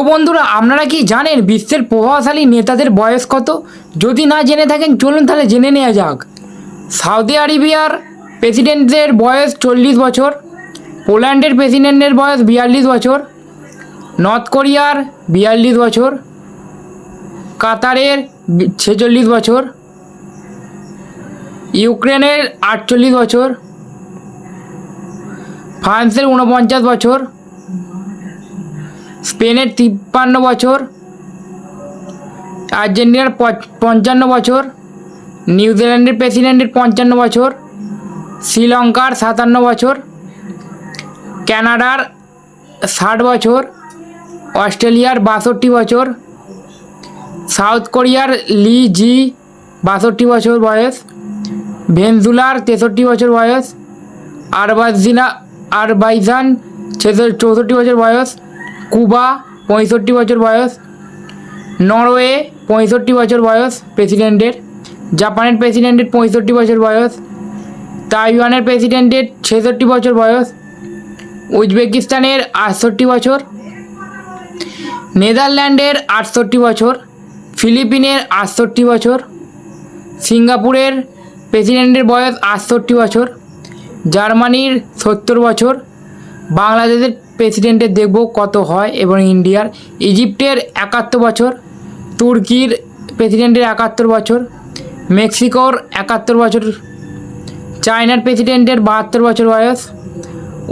বন্ধুরা, আপনারা কি জানেন বিশ্বের প্রভাবশালী নেতাদের বয়স কত? যদি না জেনে থাকেন চলুন তাহলে জেনে নেওয়া যাক। সৌদি আরবিয়ার প্রেসিডেন্টের বয়স 40 বছর, পোল্যান্ডের প্রেসিডেন্টের বয়স 42 বছর, নর্থ কোরিয়ার 42 বছর, কাতারের 46 বছর, ইউক্রেনের 48 বছর, ফ্রান্সের 49 বছর, স্পেনের 53 বছর, আর্জেন্টিনার 55 বছর, নিউজিল্যান্ডের প্রেসিডেন্টের 55 বছর, শ্রীলঙ্কার 57 বছর, কানাডার 60 বছর, অস্ট্রেলিয়ার 62 বছর, সাউথ কোরিয়ার লি জি 62 বছর বয়স, ভেনেজুয়েলার 63 বছর বয়স, আরবাইজান 64 বছর বয়স, কুবা 65 বছর বয়স, নরওয়ে 65 বছর বয়স প্রেসিডেন্টের, জাপানের প্রেসিডেন্টের 65 বছর বয়স, তাইওয়ানের প্রেসিডেন্টের 66 বছর বয়স, উজবেকিস্তানের 68 বছর, নেদারল্যান্ডের 68 বছর, ফিলিপিনের 68 বছর, সিঙ্গাপুরের প্রেসিডেন্টের বয়স 68 বছর, জার্মানির 70 বছর, বাংলাদেশের প্রেসিডেন্টের দেখব কত হয় এবং ইন্ডিয়ার, ইজিপ্টের 71 বছর, তুর্কির প্রেসিডেন্টের 71 বছর, মেক্সিকোর 71 বছর, চায়নার প্রেসিডেন্টের 72 বছর বয়স,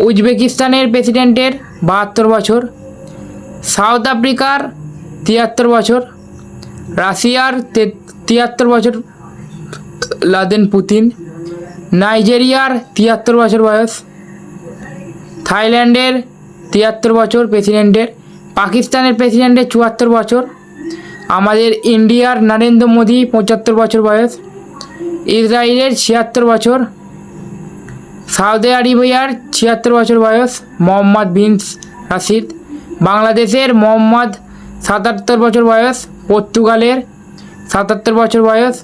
উজবেকিস্তানের প্রেসিডেন্টের 72 বছর, সাউথ আফ্রিকার 73 বছর, রাশিয়ার 73 বছর ভ্লাদিমির পুতিন, নাইজেরিয়ার 73 বছর বয়স, থাইল্যান্ডের 73 বছর প্রেসিডেন্টের, পাকিস্তানের প্রেসিডেন্টের 74 বছর, আমাদের ইন্ডিয়ার নরেন্দ্র মোদী 75 বছর বয়স, ইসরায়েলের 76 বছর, সৌদি আরবিয়ার 76 বছর বয়স মোহাম্মদ বিন রাশিদ, বাংলাদেশের মোহাম্মদ 77 বছর বয়স, পর্তুগালের 77 বছর বয়স,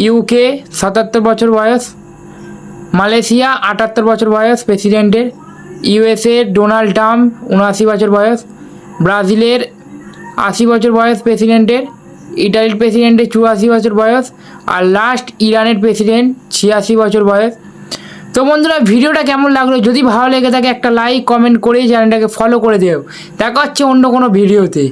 ইউকে 77 বছর বয়স, মালয়েশিয়া 78 বছর বয়স প্রেসিডেন্টের, ইউএসএ ডোনাল্ড ট্রাম্প 79 বছর বয়স, ব্রাজিলের 80 বছর বয়স প্রেসিডেন্টের, ইটালির প্রেসিডেন্টের 84 বছর বয়স, আর লাস্ট ইরানের প্রেসিডেন্ট 86 বছর বয়স। তো বন্ধুরা, ভিডিওটা কেমন লাগলো? যদি ভালো লেগে থাকে একটা লাইক কমেন্ট করে চ্যানেলটাকে ফলো করে দিও। দেখা হচ্ছে অন্য কোনো ভিডিওতে।